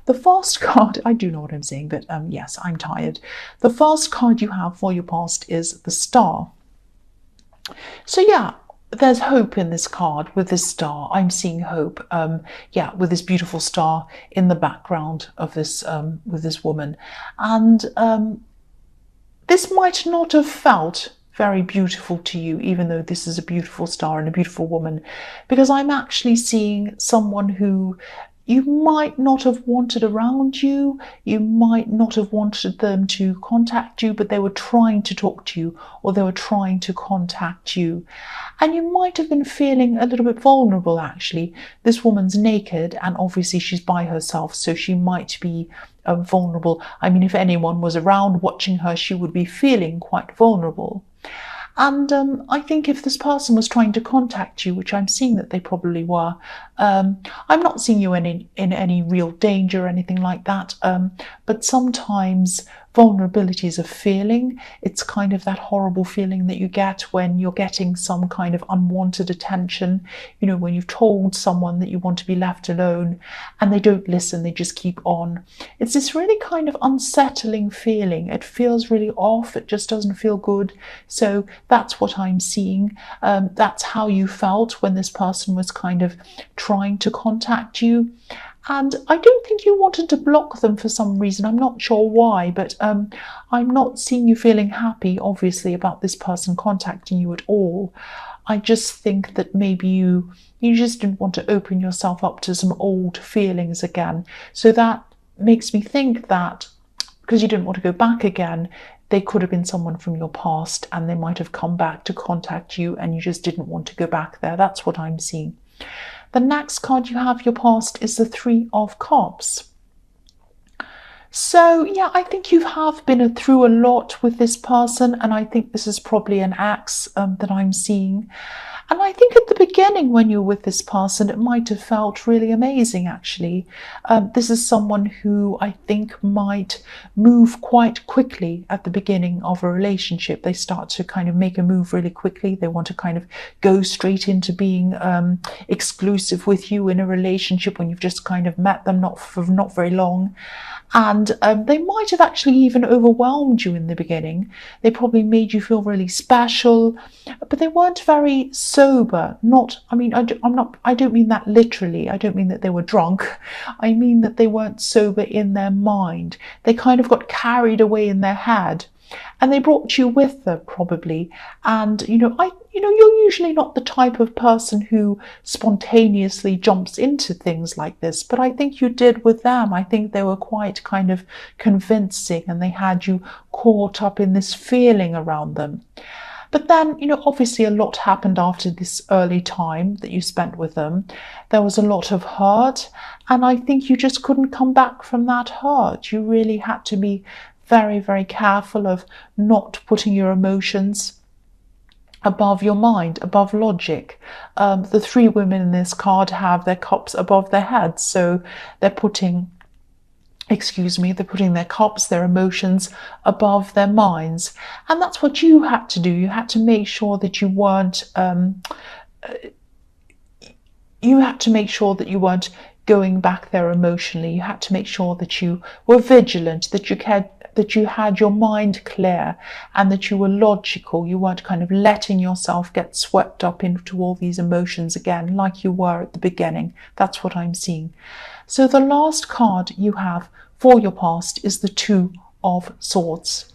The first card, I do know what I'm saying, but yes, I'm tired. The first card you have for your past is the Star. So yeah, there's hope in this card with this star. I'm seeing hope. Yeah, with this beautiful star in the background of this with this woman, and this might not have felt very beautiful to you, even though this is a beautiful star and a beautiful woman, because I'm actually seeing someone who you might not have wanted around you, you might not have wanted them to contact you, but they were trying to talk to you, or they were trying to contact you. And you might have been feeling a little bit vulnerable, actually. This woman's naked, and obviously she's by herself, so she might be vulnerable. I mean, if anyone was around watching her, she would be feeling quite vulnerable. And I think if this person was trying to contact you, which I'm seeing that they probably were, I'm not seeing you in any real danger or anything like that. But sometimes vulnerability is a feeling. It's kind of that horrible feeling that you get when you're getting some kind of unwanted attention. You know, when you've told someone that you want to be left alone and they don't listen, they just keep on. It's this really kind of unsettling feeling. It feels really off. It just doesn't feel good. So that's what I'm seeing. That's how you felt when this person was kind of trying to contact you. And I don't think you wanted to block them for some reason. I'm not sure why, but I'm not seeing you feeling happy, obviously, about this person contacting you at all. I just think that maybe you just didn't want to open yourself up to some old feelings again. So that makes me think that because you didn't want to go back again, they could have been someone from your past and they might have come back to contact you and you just didn't want to go back there. That's what I'm seeing. The next card you have, your past, is the Three of Cups. So yeah, I think you have been through a lot with this person, and I think this is probably an ex that I'm seeing. And I think at the beginning when you're with this person, it might have felt really amazing, actually. This is someone who I think might move quite quickly at the beginning of a relationship. They start to kind of make a move really quickly. They want to kind of go straight into being exclusive with you in a relationship when you've just kind of met them, for not very long. And they might have actually even overwhelmed you in the beginning. They probably made you feel really special, but they weren't very sober. I don't mean that literally. I don't mean that they were drunk. I mean that they weren't sober in their mind. They kind of got carried away in their head. And they brought you with them, probably. And, you're usually not the type of person who spontaneously jumps into things like this, but I think you did with them. I think they were quite kind of convincing and they had you caught up in this feeling around them. But then, obviously a lot happened after this early time that you spent with them. There was a lot of hurt, and I think you just couldn't come back from that hurt. You really had to be very, very careful of not putting your emotions above your mind, above logic. The three women in this card have their cups above their heads, so they're putting their cups, their emotions above their minds. And that's what you had to do. You had to make sure that you weren't going back there emotionally. You had to make sure that you were vigilant, that you had your mind clear, and that you were logical. You weren't kind of letting yourself get swept up into all these emotions again, like you were at the beginning. That's what I'm seeing. So the last card you have for your past is the Two of Swords.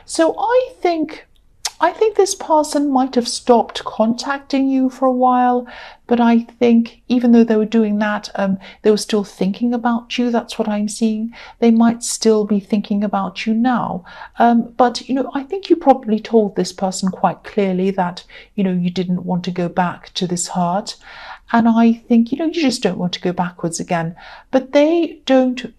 So I think this person might have stopped contacting you for a while, but I think even though they were doing that, they were still thinking about you. That's what I'm seeing. They might still be thinking about you now. But, I think you probably told this person quite clearly that, you didn't want to go back to this hurt. And I think, you just don't want to go backwards again. But they didn't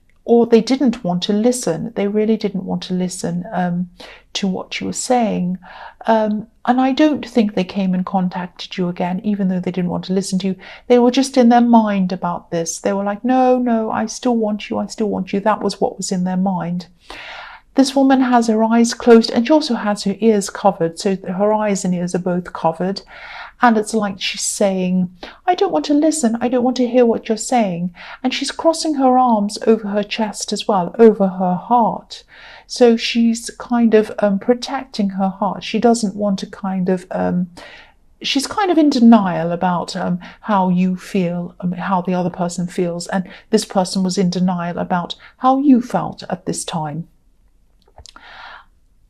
want to listen. They really didn't want to listen to what you were saying. And I don't think they came and contacted you again, even though they didn't want to listen to you. They were just in their mind about this. They were like, no, I still want you. That was what was in their mind. This woman has her eyes closed and she also has her ears covered. So her eyes and ears are both covered. And it's like she's saying, I don't want to listen, I don't want to hear what you're saying. And she's crossing her arms over her chest as well, over her heart. So she's kind of protecting her heart. She doesn't want to kind of she's kind of in denial about how you feel, how the other person feels, and this person was in denial about how you felt at this time.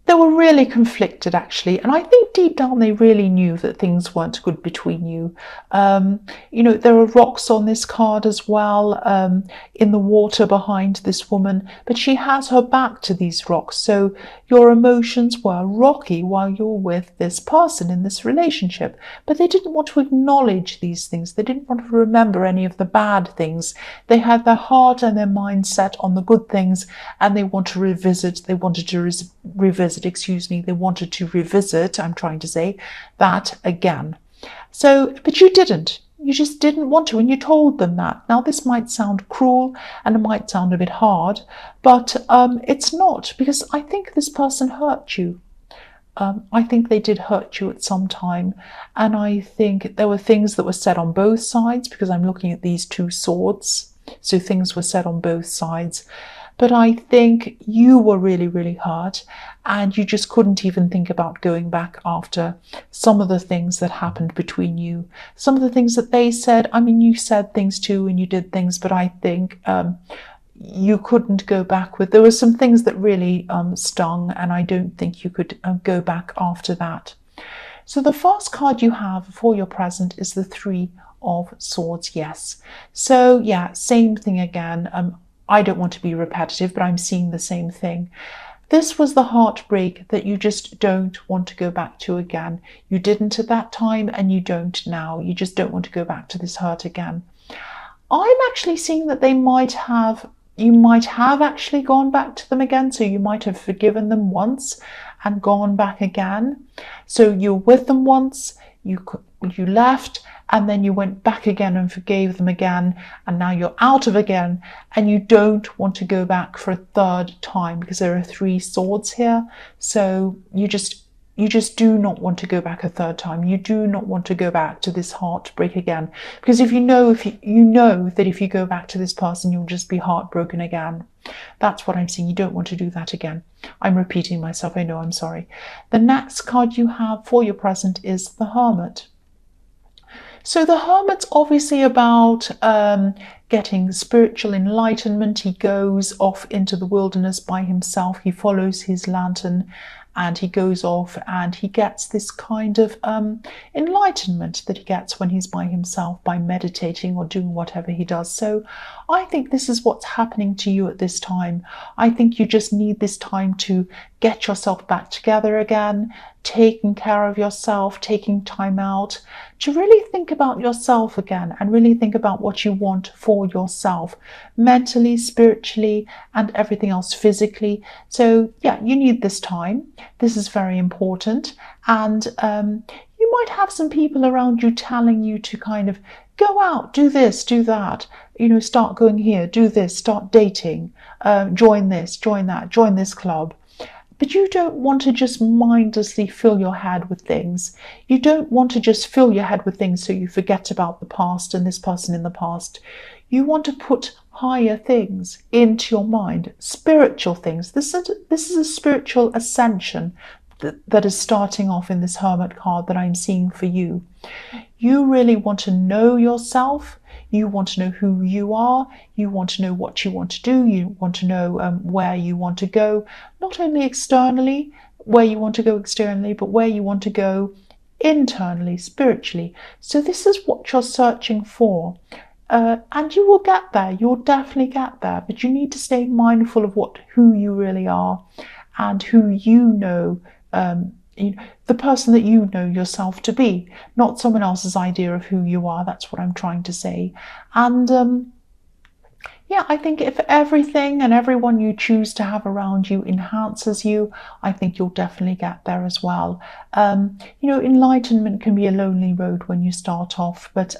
They were really conflicted, actually, and I think deep down they really knew that things weren't good between you. There are rocks on this card as well, in the water behind this woman, but she has her back to these rocks, so your emotions were rocky while you're with this person in this relationship, but they didn't want to acknowledge these things. They didn't want to remember any of the bad things. They had their heart and their mind set on the good things, and they wanted to revisit I'm trying to say that again. So, but you didn't. You just didn't want to, and you told them that. Now, this might sound cruel and it might sound a bit hard, but it's not, because I think this person hurt you. I think they did hurt you at some time, and I think there were things that were said on both sides, because I'm looking at these two swords, so things were said on both sides. But I think you were really, really hurt, and you just couldn't even think about going back after some of the things that happened between you. Some of the things that they said, I mean, you said things too and you did things, but I think you couldn't go back with. There were some things that really stung, and I don't think you could go back after that. So the first card you have for your present is the Three of Swords, yes. So yeah, same thing again. I don't want to be repetitive, but I'm seeing the same thing. This was the heartbreak that you just don't want to go back to again. You didn't at that time, and you don't now. You just don't want to go back to this hurt again. I'm actually seeing that you might have actually gone back to them again. So you might have forgiven them once and gone back again. So you're with them once, you left, and then you went back again and forgave them again, and now you're out of again, and you don't want to go back for a third time, because there are Three Swords here. So you just do not want to go back a third time. You do not want to go back to this heartbreak again, because if you know that if you go back to this person, you'll just be heartbroken again. That's what I'm saying. You don't want to do that again. I'm repeating myself. I know, I'm sorry. The next card you have for your present is the Hermit. So the Hermit's obviously about getting spiritual enlightenment. He goes off into the wilderness by himself. He follows his lantern, and he goes off and he gets this kind of enlightenment that he gets when he's by himself, by meditating or doing whatever he does. So I think this is what's happening to you at this time. I think you just need this time to get yourself back together again, taking care of yourself, taking time out to really think about yourself again, and really think about what you want for yourself, mentally, spiritually, and everything else physically. So yeah, you need this time. This is very important. And you might have some people around you telling you to kind of go out, do this, do that, start going here, do this, start dating, join this, join that, join this club. But you don't want to just mindlessly fill your head with things. You don't want to just fill your head with things so you forget about the past and this person in the past. You want to put higher things into your mind, spiritual things. This is a spiritual ascension that is starting off in this Hermit card that I'm seeing for you. You really want to know yourself. You want to know who you are. You want to know what you want to do. You want to know where you want to go, not only externally, where you want to go externally, but where you want to go internally, spiritually. So this is what you're searching for. And you will get there. You'll definitely get there. But you need to stay mindful of who you really are, and who you know, the person that you know yourself to be, not someone else's idea of who you are. That's what I'm trying to say. And yeah, I think if everything and everyone you choose to have around you enhances you, I think you'll definitely get there as well. Enlightenment can be a lonely road when you start off, but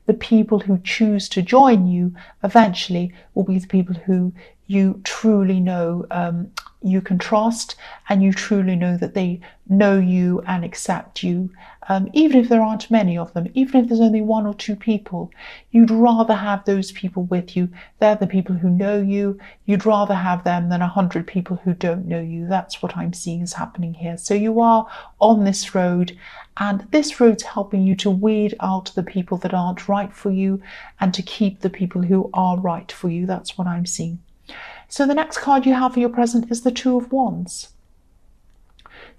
the people who choose to join you eventually will be the people who you truly know you can trust, and you truly know that they know you and accept you. Even if there aren't many of them, even if there's only one or two people, you'd rather have those people with you. They're the people who know you. You'd rather have them than 100 people who don't know you. That's what I'm seeing is happening here. So you are on this road, and this road's helping you to weed out the people that aren't right for you and to keep the people who are right for you. That's what I'm seeing. So the next card you have for your present is the Two of Wands.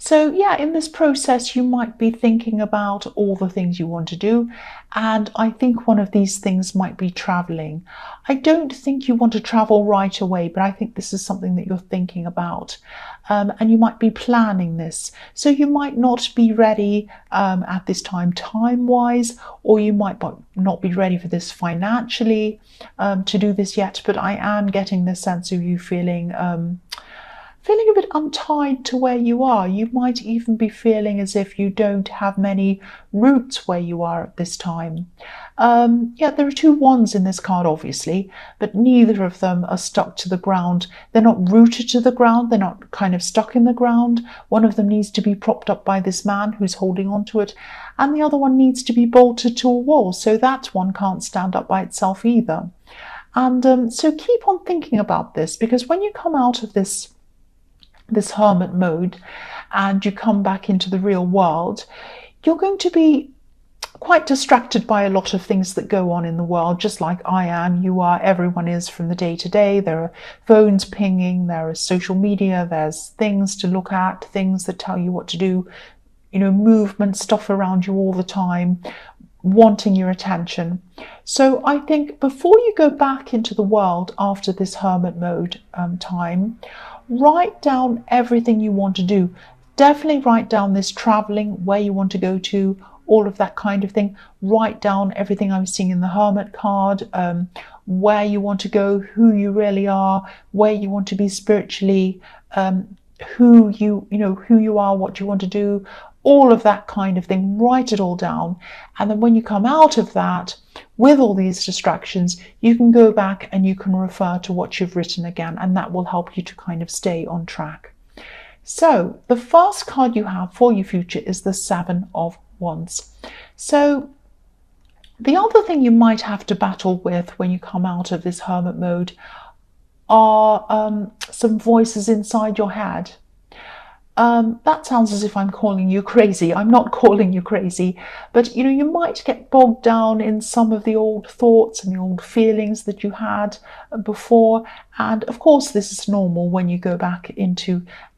So yeah, in this process, you might be thinking about all the things you want to do. And I think one of these things might be traveling. I don't think you want to travel right away, but I think this is something that you're thinking about. And you might be planning this. So you might not be ready at this time-wise, or you might not be ready for this financially to do this yet. But I am getting the sense of you feeling a bit untied to where you are. You might even be feeling as if you don't have many roots where you are at this time. Yeah, there are two wands in this card, obviously, but neither of them are stuck to the ground. They're not rooted to the ground. They're not kind of stuck in the ground. One of them needs to be propped up by this man who's holding on to it, and the other one needs to be bolted to a wall. So that one can't stand up by itself either. And so keep on thinking about this, because when you come out of this hermit mode and you come back into the real world, you're going to be quite distracted by a lot of things that go on in the world, just like I am, you are, everyone is from the day to day. There are phones pinging, there is social media, there's things to look at, things that tell you what to do, movement, stuff around you all the time, wanting your attention. So I think before you go back into the world after this hermit mode time, write down everything you want to do. Definitely write down this traveling, where you want to go to, all of that kind of thing. Write down everything I'm seeing in the hermit card, where you want to go, who you really are, where you want to be spiritually, who you are, what you want to do, all of that kind of thing. Write it all down. And then when you come out of that, with all these distractions, you can go back and you can refer to what you've written again, and that will help you to kind of stay on track. So the first card you have for your future is the Seven of Wands. So the other thing you might have to battle with when you come out of this hermit mode are some voices inside your head. That sounds as if I'm calling you crazy. I'm not calling you crazy, but you might get bogged down in some of the old thoughts and the old feelings that you had before. And of course, this is normal when you go back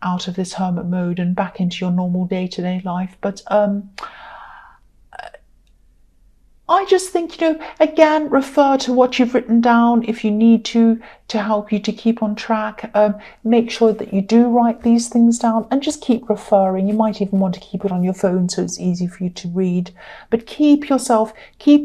out of this hermit mode and back into your normal day-to-day life. But I just think, again, refer to what you've written down if you need to help you to keep on track. Make sure that you do write these things down and just keep referring. You might even want to keep it on your phone so it's easy for you to read. But keep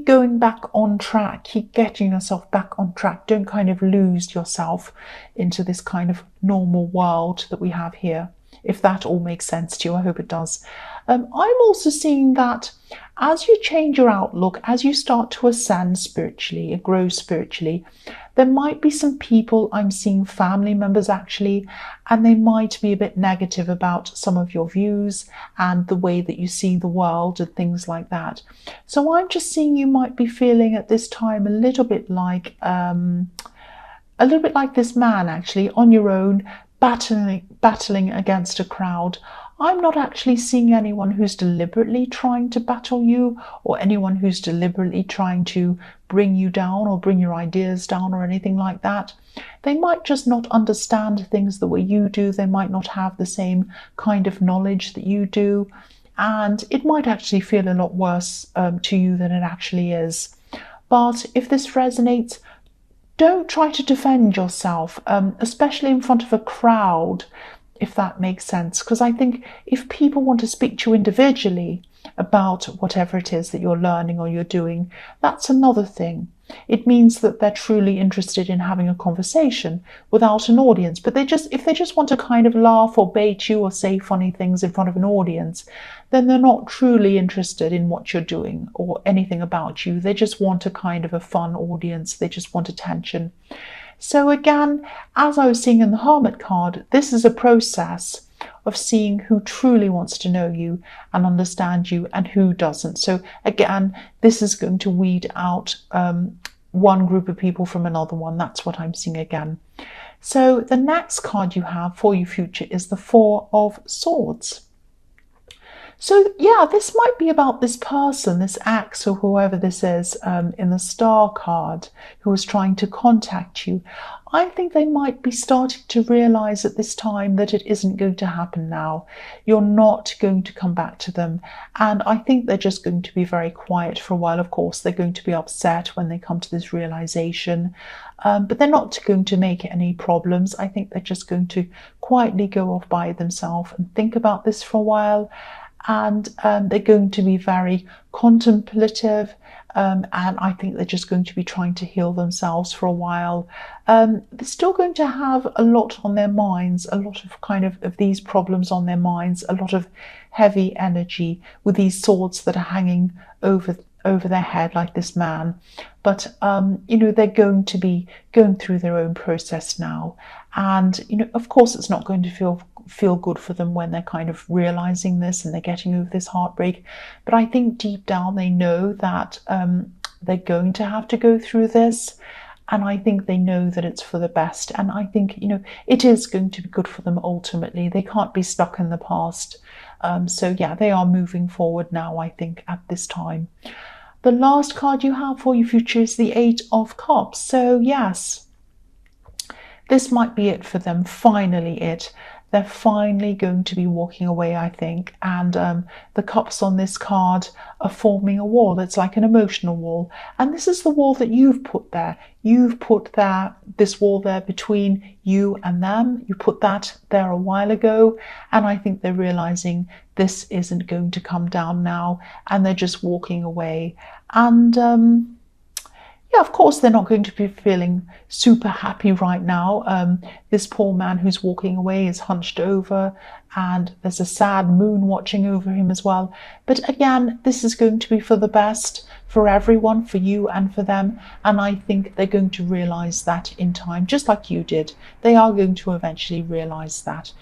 going back on track. Keep getting yourself back on track. Don't kind of lose yourself into this kind of normal world that we have here. If that all makes sense to you, I hope it does. I'm also seeing that as you change your outlook, as you start to ascend spiritually and grow spiritually, there might be some people, I'm seeing family members actually, and they might be a bit negative about some of your views and the way that you see the world and things like that. So I'm just seeing you might be feeling at this time a little bit like this man actually, on your own, battling against a crowd. I'm not actually seeing anyone who's deliberately trying to battle you, or anyone who's deliberately trying to bring you down or bring your ideas down or anything like that. They might just not understand things the way you do. They might not have the same kind of knowledge that you do. And it might actually feel a lot worse to you than it actually is. But if this resonates, don't try to defend yourself, especially in front of a crowd, if that makes sense. Because I think if people want to speak to you individually about whatever it is that you're learning or you're doing, that's another thing. It means that they're truly interested in having a conversation without an audience. But if they just want to kind of laugh or bait you or say funny things in front of an audience, then they're not truly interested in what you're doing or anything about you. They just want a kind of a fun audience. They just want attention. So again, as I was seeing in the Hermit card, this is a process of seeing who truly wants to know you and understand you and who doesn't. So again, this is going to weed out one group of people from another one. That's what I'm seeing again. So the next card you have for your future is the Four of Swords. So yeah, this might be about this person, this ex or whoever this is in the Star card who was trying to contact you. I think they might be starting to realize at this time that it isn't going to happen now. You're not going to come back to them. And I think they're just going to be very quiet for a while. Of course, they're going to be upset when they come to this realization. But they're not going to make any problems. I think they're just going to quietly go off by themselves and think about this for a while. And they're going to be very contemplative, and I think they're just going to be trying to heal themselves for a while. They're still going to have a lot on their minds, a lot of of these problems on their minds, a lot of heavy energy with these swords that are hanging over their head like this man. But they're going to be going through their own process now, and of course it's not going to feel good for them when they're kind of realizing this and they're getting over this heartbreak. But I think deep down they know that they're going to have to go through this, and I think they know that it's for the best. And I think it is going to be good for them ultimately. They can't be stuck in the past. So yeah, they are moving forward now, I think, at this time. The last card you have for your future is the Eight of Cups. So yes, this might be it for them, finally it. They're finally going to be walking away, I think. And the cups on this card are forming a wall. It's like an emotional wall. And this is the wall that you've put there. You've put this wall there between you and them. You put that there a while ago. And I think they're realizing this isn't going to come down now. And they're just walking away. And yeah, of course, they're not going to be feeling super happy right now. This poor man who's walking away is hunched over, and there's a sad moon watching over him as well. But again, this is going to be for the best for everyone, for you and for them. And I think they're going to realize that in time, just like you did. They are going to eventually realize that.